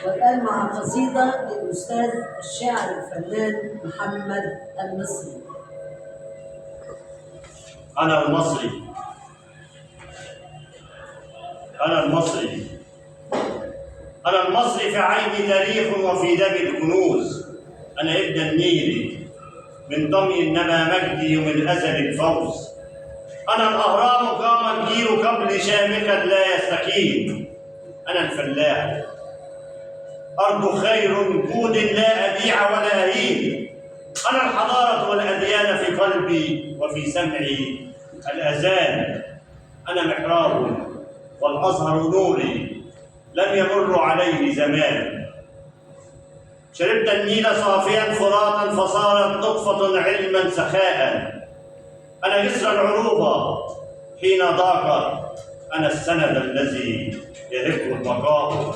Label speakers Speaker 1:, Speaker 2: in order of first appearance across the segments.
Speaker 1: والآن مع قصيدة للأستاذ الشاعر الفنان محمد المصري.
Speaker 2: أنا المصري، أنا المصري، أنا المصري، في عيني تاريخ وفي دمي الكنوز. أنا ابن النيل، من طمي نما مجدي ومن أزل الفوز. أنا الأهرام قام الجيل قبل شامخا لا يستكين. أنا الفلاح، أرض خير جود لا أبيع ولا أهين. أنا الحضارة والأديان في قلبي وفي سمعي الأذان. أنا محراب والأزهر نوري، لم يمر عليه زمان. شربت النيل صافيا فراتا فصارت نطفة علما سخاء. أنا جسر العروبة حين ضاقت، أنا السند الذي يهب البقاء.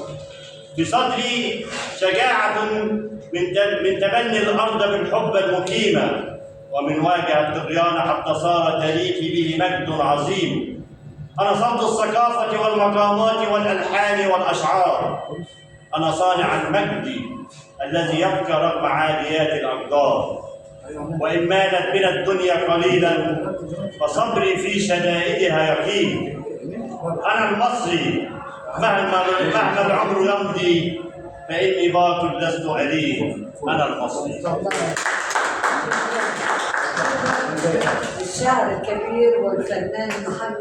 Speaker 2: في صدري شجاعة من تبني الأرض بالحب المقيمة، ومن واجه الطغيان حتى صار تاريخي به مجد عظيم. أنا صوت الثقافة والمقامات والألحان والأشعار. أنا صانع المجد الذي يبقى رغم عاديات الأقدار. وإن مالت بنا الدنيا قليلا فصبري في شدائدها يقين. أنا المصري، مهما العمر يمضي فإني باق لست ألين. أنا المصري.
Speaker 1: الشاعر الكبير والفنان محمد